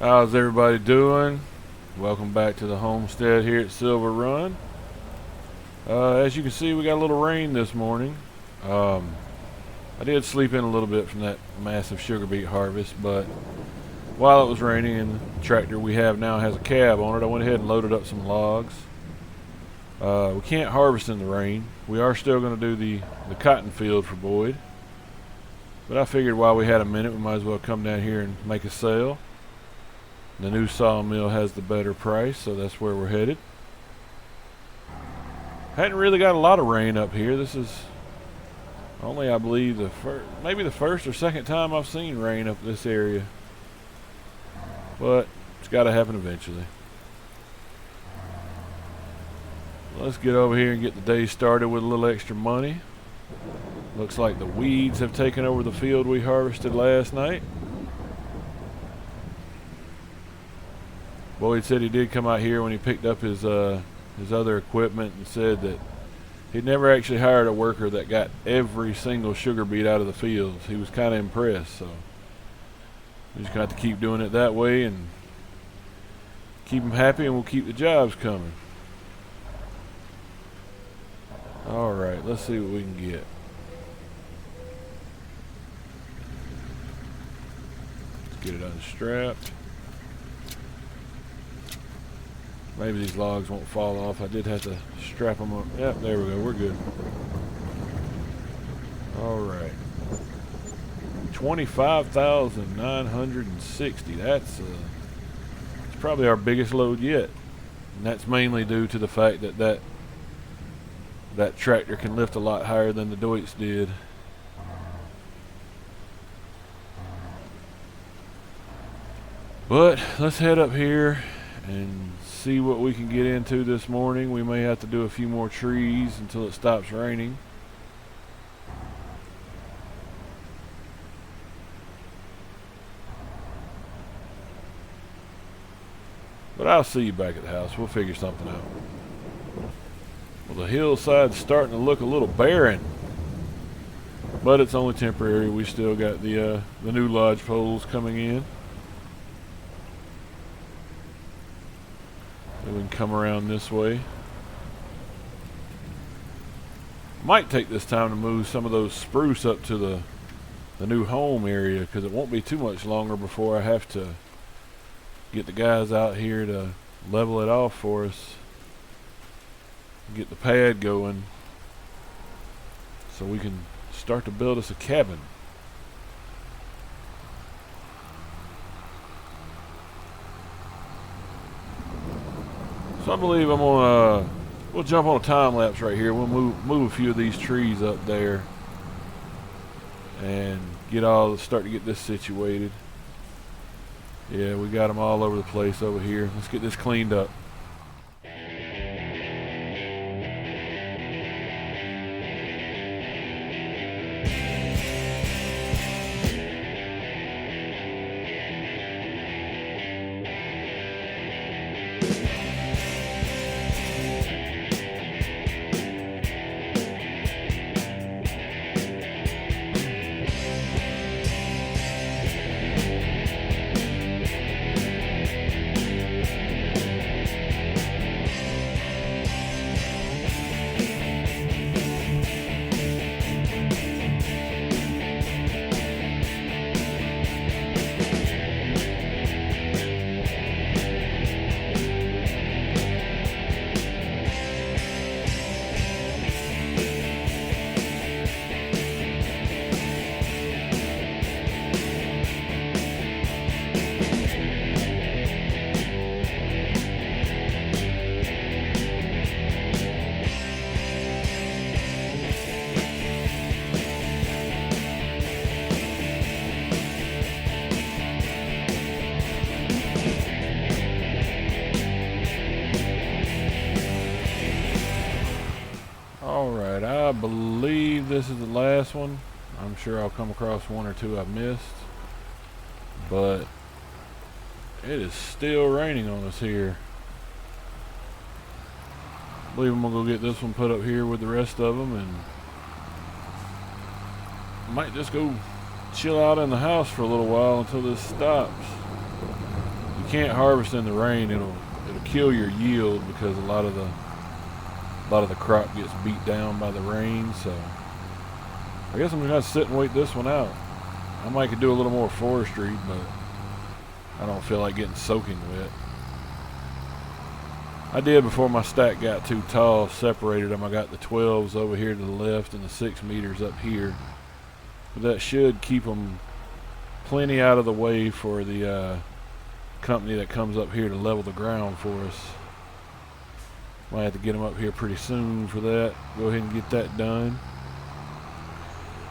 How's everybody doing? Welcome back to the homestead here at Silverrun. As you can see, we got a little rain this morning. I did sleep in a little bit from that massive sugar beet harvest, but while it was raining and the tractor we have now has a cab on it, I went ahead and loaded up some logs. We can't harvest in the rain. We are still going to do the cotton field for Boyd, but I figured while we had a minute, we might as well come down here and make a sale. The new sawmill has the better price, so that's where we're headed. Hadn't really got a lot of rain up here. This is only, I believe, maybe the first or second time I've seen rain up this area. But it's got to happen eventually. Let's get over here and get the day started with a little extra money. Looks like the weeds have taken over the field we harvested last night. Boyd said he did come out here when he picked up his other equipment and said that he'd never actually hired a worker that got every single sugar beet out of the fields. He was kind of impressed, so we just got to keep doing it that way and keep them happy, and we'll keep the jobs coming. All right, let's see what we can get. Let's get it unstrapped. Maybe these logs won't fall off. I did have to strap them up. Yep, there we go. We're good. All right. 25,960. That's it's probably our biggest load yet. And that's mainly due to the fact that tractor can lift a lot higher than the Deutz did. But let's head up here and see what we can get into this morning. We may have to do a few more trees until it stops raining. But I'll see you back at the house. We'll figure something out. Well, the hillside's starting to look a little barren, but it's only temporary. We still got the new lodge poles coming in. We can come around this way. Might take this time to move some of those spruce up to the new home area, because it won't be too much longer before I have to get the guys out here to level it off for us, get the pad going so we can start to build us a cabin. So I believe I'm gonna we'll jump on a time lapse right here. We'll move a few of these trees up there and start to get this situated. Yeah, we got them all over the place over here. Let's get this cleaned up. Alright, I believe this is the last one. I'm sure I'll come across one or two I've missed, but it is still raining on us here. I believe I'm gonna go get this one put up here with the rest of them, and might just go chill out in the house for a little while until this stops. can't harvest in the rain, it'll kill your yield because a lot of the crop gets beat down by the rain. So I guess I'm gonna have to sit and wait this one out. I might could do a little more forestry, but I don't feel like getting soaking wet. I did before my stack got too tall, separated them. I got the 12s over here to the left and the 6 meters up here. But that should keep them plenty out of the way for the company that comes up here to level the ground for us. Might have to get them up here pretty soon for that. Go ahead and get that done.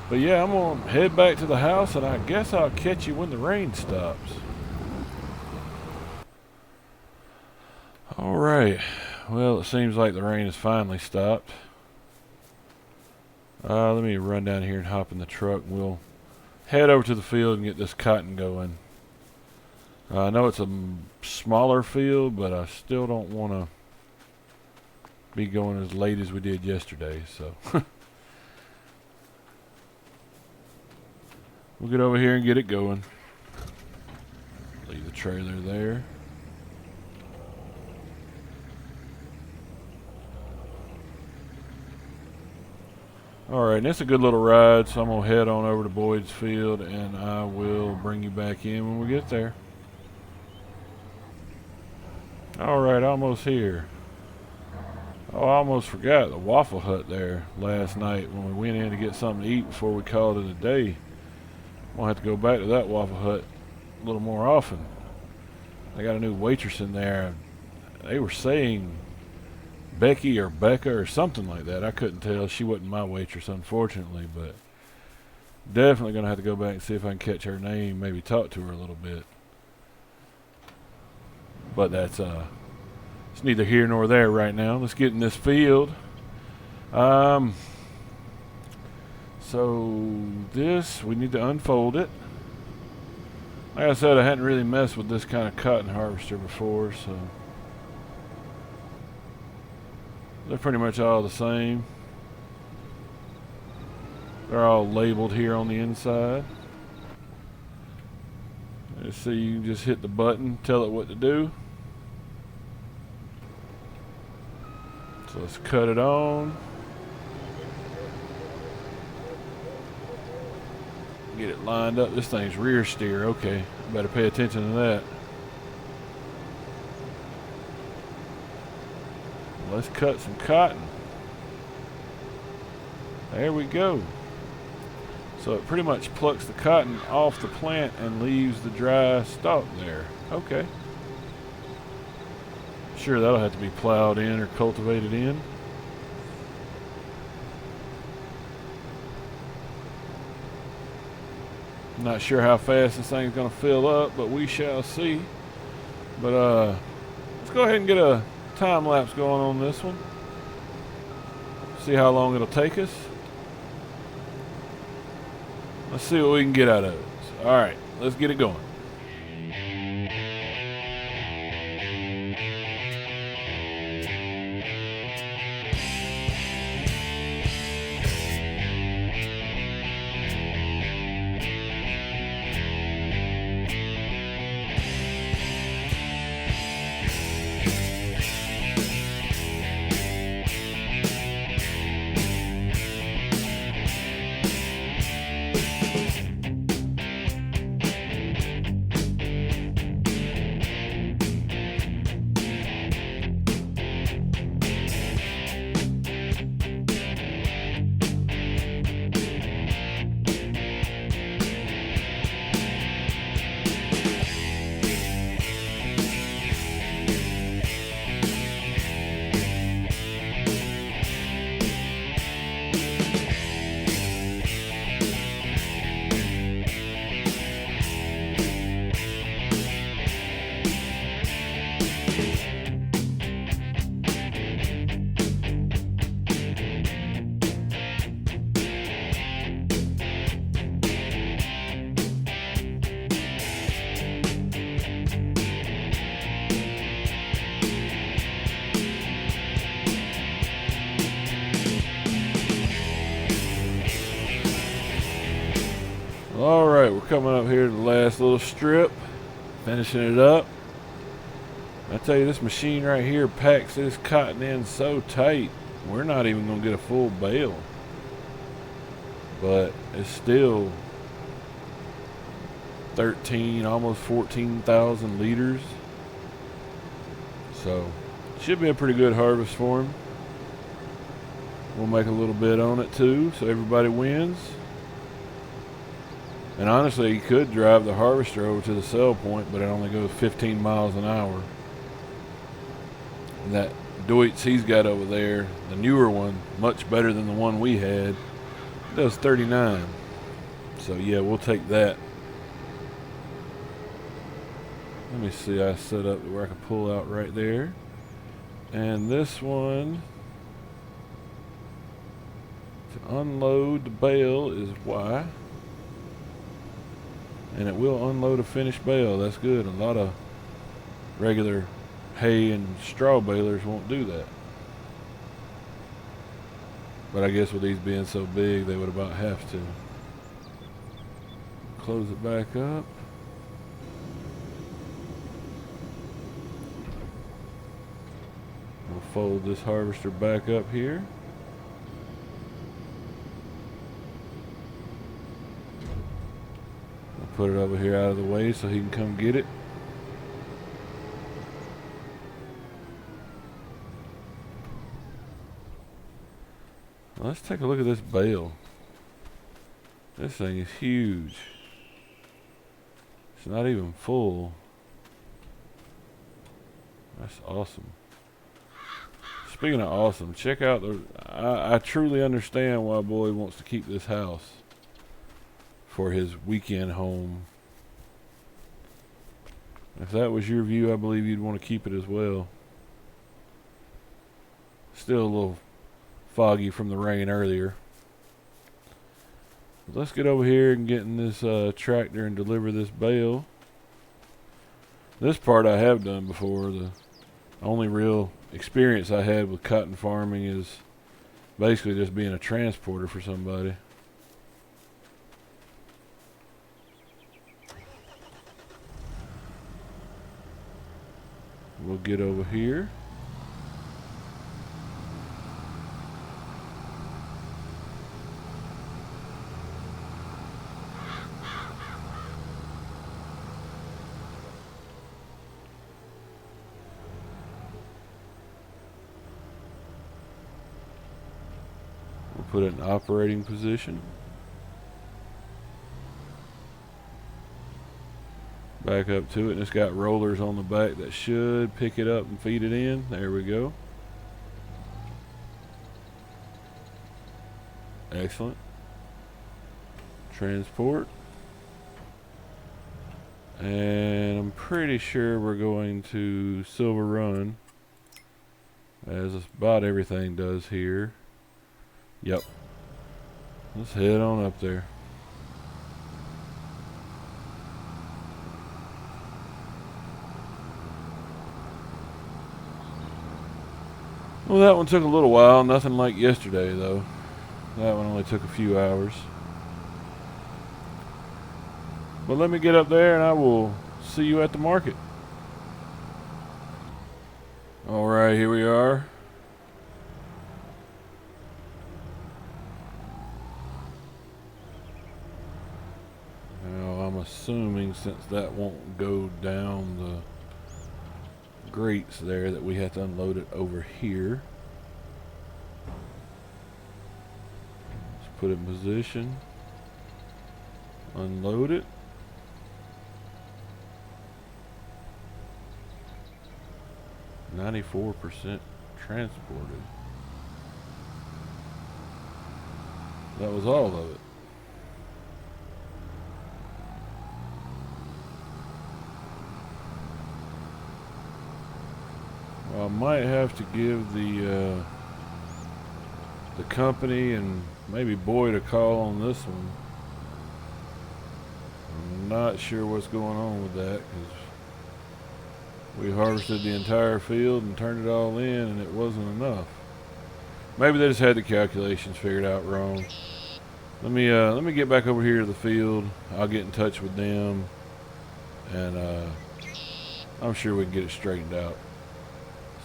But yeah, I'm going to head back to the house, and I guess I'll catch you when the rain stops. Alright, well, it seems like the rain has finally stopped. Let me run down here and hop in the truck, and we'll head over to the field and get this cotton going. I know it's a smaller field, but I still don't want to be going as late as we did yesterday, so we'll get over here and get it going. Leave the trailer there. Alright, and it's a good little ride, so I'm going to head on over to Boyd's field, and I will bring you back in when we get there. Alright, almost here. Oh, I almost forgot the Waffle Hut there last night when we went in to get something to eat before we called it a day. We'll have to go back to that Waffle Hut a little more often. They got a new waitress in there. They were saying Becky or Becca or something like that. I couldn't tell. She wasn't my waitress, unfortunately, but definitely going to have to go back and see if I can catch her name, maybe talk to her a little bit. But that's it's neither here nor there right now. Let's get in this field. So this, we need to unfold it. Like I said, I hadn't really messed with this kind of cotton harvester before, so they're pretty much all the same. They're all labeled here on the inside. Let's see, you can just hit the button, tell it what to do. So let's cut it on. Get it lined up. This thing's rear steer. Okay, better pay attention to that. Let's cut some cotton. There we go. So it pretty much plucks the cotton off the plant and leaves the dry stalk there. Okay. Sure, that'll have to be plowed in or cultivated in. Not sure how fast this thing's going to fill up, but we shall see. But let's go ahead and get a time lapse going on this one. See how long it'll take us. Let's see what we can get out of it. All right, let's get it going. Alright, we're coming up here to the last little strip, finishing it up. I tell you, this machine right here packs this cotton in so tight, we're not even going to get a full bale. But it's still 13, almost 14,000 liters. So, should be a pretty good harvest for him. We'll make a little bit on it too, so everybody wins. And honestly, you could drive the harvester over to the sell point, but it only goes 15 miles an hour. And that Deutz he's got over there, the newer one, much better than the one we had, does 39. So yeah, we'll take that. Let me see, I set up where I can pull out right there. And this one, to unload the bale is Y. And it will unload a finished bale. That's good. A lot of regular hay and straw balers won't do that. But I guess with these being so big, they would about have to. Close it back up. We'll fold this harvester back up here. Put it over here out of the way so he can come get it. Let's take a look at this bale. This thing is huge. It's not even full. That's awesome. Speaking of awesome, check out the... I truly understand why Boyd wants to keep this house for his weekend home. If that was your view, I believe you'd want to keep it as well. Still a little foggy from the rain earlier. But let's get over here and get in this tractor and deliver this bale. This part I have done before. The only real experience I had with cotton farming is basically just being a transporter for somebody. We'll get over here. We'll put it in operating position. Back up to it, and it's got rollers on the back that should pick it up and feed it in. There we go. Excellent. Transport. And I'm pretty sure we're going to Silverrun, as about everything does here. Yep. Let's head on up there. Well, that one took a little while. Nothing like yesterday, though. That one only took a few hours. But let me get up there and I will see you at the market. Alright, here we are. Now, I'm assuming since that won't go down the grates there that we have to unload it over here. Let's put it in position. Unload it. .94% transported. That was all of it. Well, I might have to give the company and maybe Boyd a call on this one. I'm not sure what's going on with that, because we harvested the entire field and turned it all in and it wasn't enough. Maybe they just had the calculations figured out wrong. Let me get back over here to the field. I'll get in touch with them and I'm sure we can get it straightened out.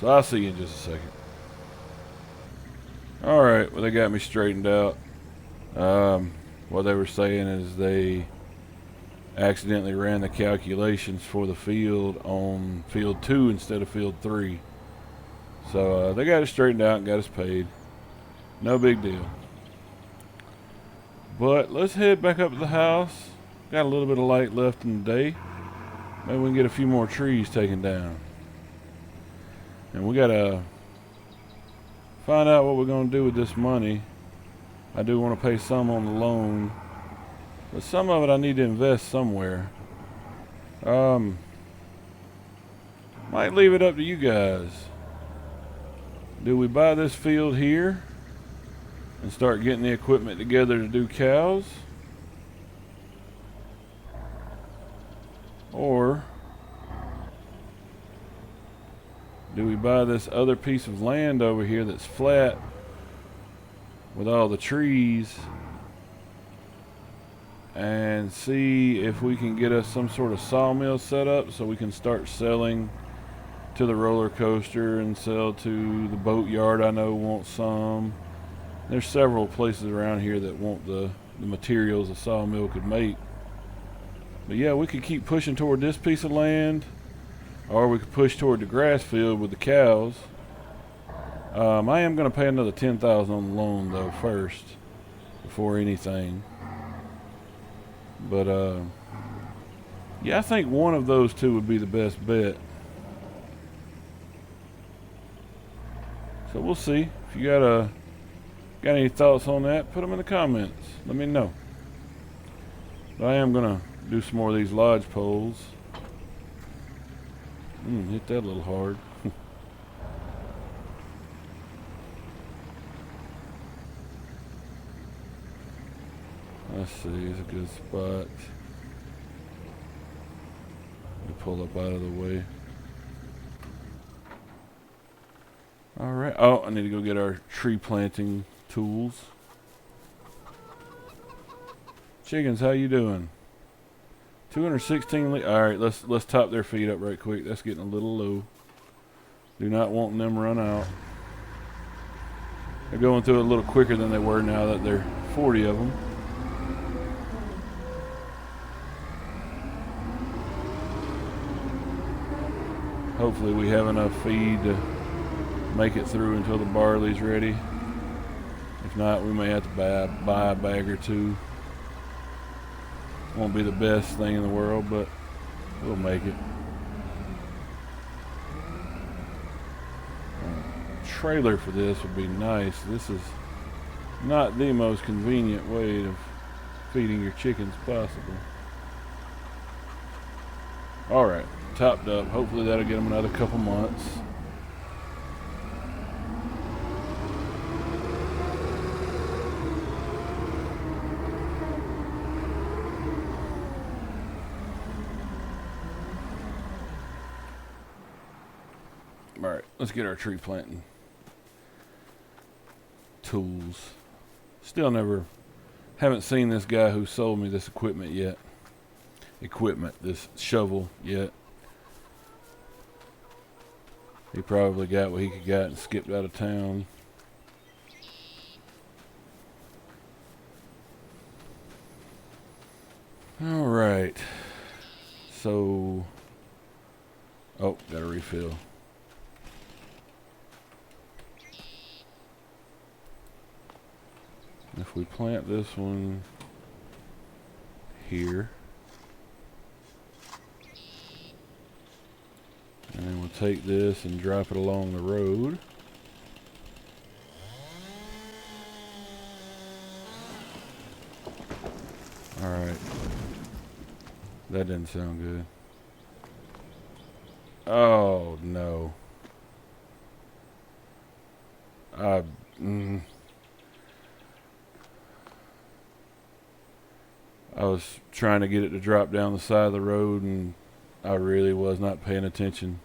So I'll see you in just a second. Alright, well, they got me straightened out. What they were saying is they accidentally ran the calculations for the field on field 2 instead of field 3. So they got it straightened out and got us paid. No big deal. But let's head back up to the house. Got a little bit of light left in the day. Maybe we can get a few more trees taken down. And we gotta find out what we're gonna do with this money. I do want to pay some on the loan, but some of it I need to invest somewhere. Might leave it up to you guys. Do we buy this field here and start getting the equipment together to do cows? Or do we buy this other piece of land over here that's flat with all the trees and see if we can get us some sort of sawmill set up so we can start selling to the roller coaster and sell to the boat yard? I know wants some. There's several places around here that want the materials a sawmill could make. But yeah, we could keep pushing toward this piece of land, or we could push toward the grass field with the cows. I am going to pay another $10,000 on the loan though first, before anything. But yeah, I think one of those two would be the best bet. So we'll see. If you got any thoughts on that, put them in the comments. Let me know. But I am going to do some more of these lodge poles. Hit that a little hard. Let's see, it's a good spot. Let me pull up out of the way. Alright, oh, I need to go get our tree planting tools. Chickens, how you doing? 216 alright, let's top their feet up right quick. That's getting a little low. Do not want them to run out. They're going through it a little quicker than they were now that there are 40 of them. Hopefully we have enough feed to make it through until the barley's ready. If not, we may have to buy a bag or two. Won't be the best thing in the world, but we'll make it. Trailer for this would be nice. This is not the most convenient way of feeding your chickens possible. Alright, topped up. Hopefully that'll get them another couple months. Alright, let's get our tree planting tools. Still haven't seen this guy who sold me this equipment yet. This shovel yet. He probably got what he could get and skipped out of town. Alright. So, oh, gotta refill. If we plant this one here, and then we'll take this and drop it along the road. Alright. That didn't sound good. Oh, no. I was trying to get it to drop down the side of the road, and I really was not paying attention.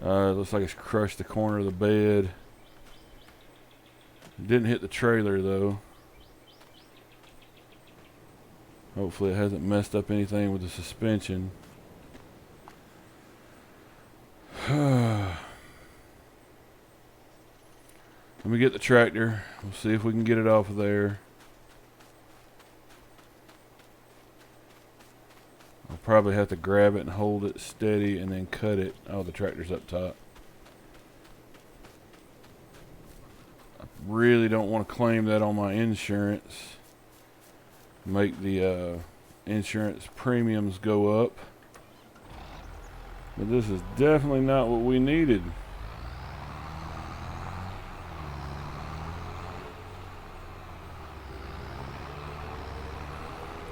It looks like it's crushed the corner of the bed. It didn't hit the trailer though. Hopefully it hasn't messed up anything with the suspension. Let me get the tractor. We'll see if we can get it off of there. I'll probably have to grab it and hold it steady and then cut it. Oh, the tractor's up top. I really don't want to claim that on my insurance. Make the insurance premiums go up. But this is definitely not what we needed.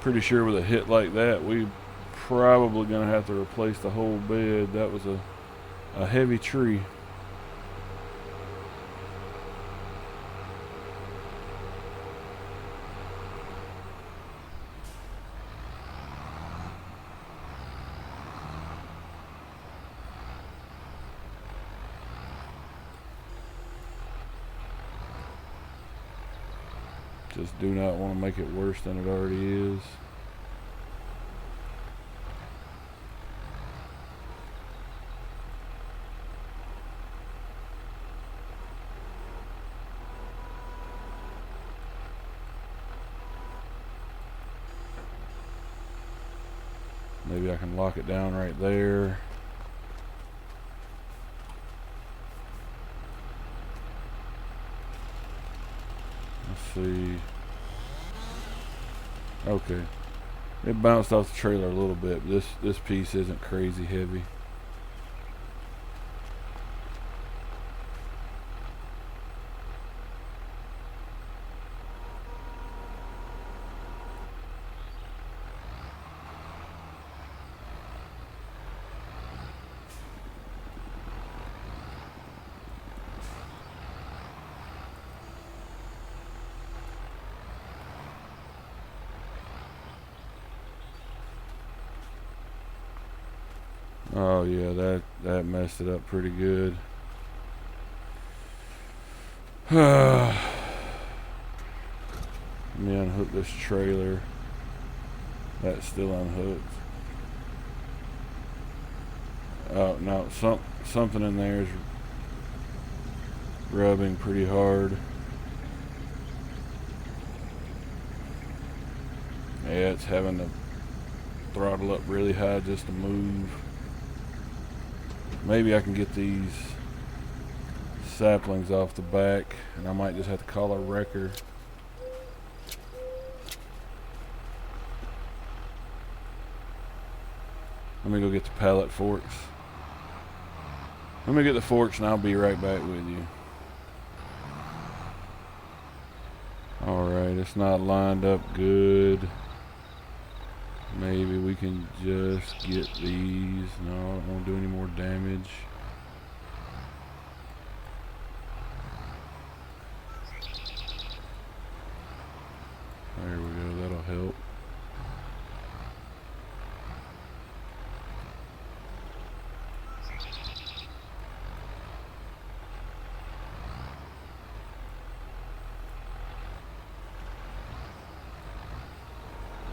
Pretty sure with a hit like that, we probably gonna have to replace the whole bed. That was a heavy tree. Just do not want to make it worse than it already is. Maybe I can lock it down right there. Let's see. Okay. It bounced off the trailer a little bit, but this piece isn't crazy heavy. Oh yeah, that messed it up pretty good. Let me unhook this trailer. That's still unhooked. Oh no, something in there is rubbing pretty hard. Yeah, it's having to throttle up really high just to move. Maybe I can get these saplings off the back, and I might just have to call a wrecker. Let me go get the pallet forks. Let me get the forks and I'll be right back with you. Alright, it's not lined up good. Maybe we can just get these. No, I don't want to do any more damage. There we go, that'll help.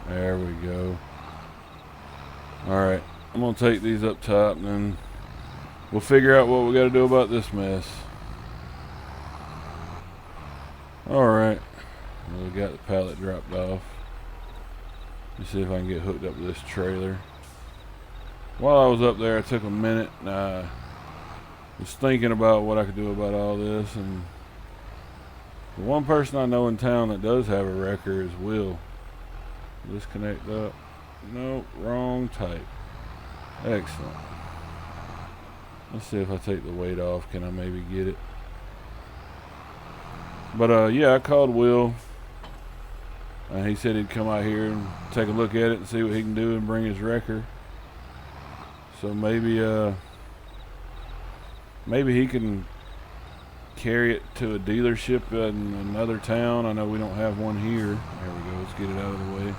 There we go. Alright, I'm going to take these up top and then we'll figure out what we got to do about this mess. Alright, well, we got the pallet dropped off. Let's see if I can get hooked up to this trailer. While I was up there, I took a minute and I was thinking about what I could do about all this. And the one person I know in town that does have a wrecker is Will. Disconnect up. Nope, wrong type. Excellent. Let's see if I take the weight off. Can I maybe get it? But yeah, I called Will. He said he'd come out here and take a look at it and see what he can do and bring his wrecker. So maybe he can carry it to a dealership in another town. I know we don't have one here. There we go. Let's get it out of the way.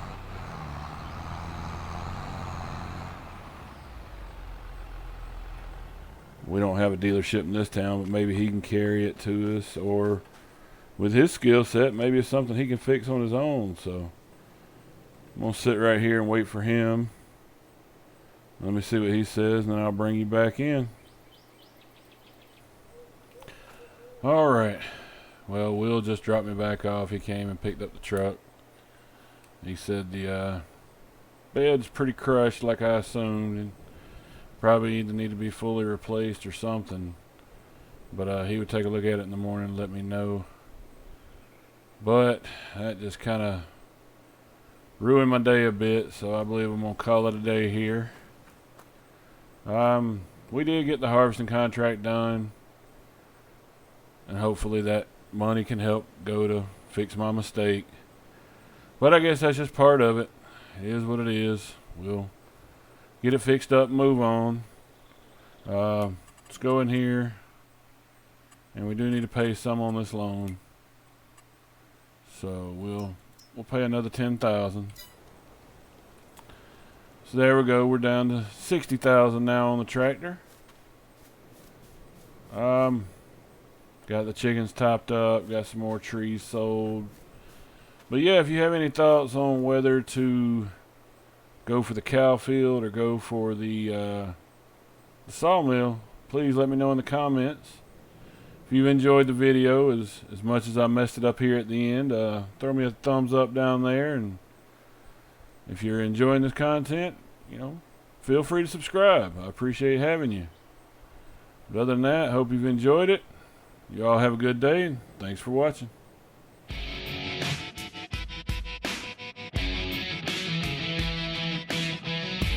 We don't have a dealership in this town, but maybe he can carry it to us, or with his skill set, maybe it's something he can fix on his own. So I'm gonna sit right here and wait for him. Let me see what he says, and then I'll bring you back in. All right. Well, Will just dropped me back off. He came and picked up the truck. He said the bed's pretty crushed, like I assumed, and probably either need to be fully replaced or something. But he would take a look at it in the morning and let me know. But that just kind of ruined my day a bit, so I believe I'm gonna call it a day here. We did get the harvesting contract done, and hopefully that money can help go to fix my mistake. But I guess that's just part of it. It is what it is. We'll get it fixed up and move on. Let's go in here, and we do need to pay some on this loan, so we'll pay another $10,000. So there we go. We're down to $60,000 now on the tractor. Got the chickens topped up. Got some more trees sold. But yeah, if you have any thoughts on whether to go for the cow field or go for the sawmill, please let me know in the comments. If you've enjoyed the video as much as I messed it up here at the end, throw me a thumbs up down there. And if you're enjoying this content, feel free to subscribe. I appreciate having you. But other than that, I hope you've enjoyed it. You all have a good day, and thanks for watching.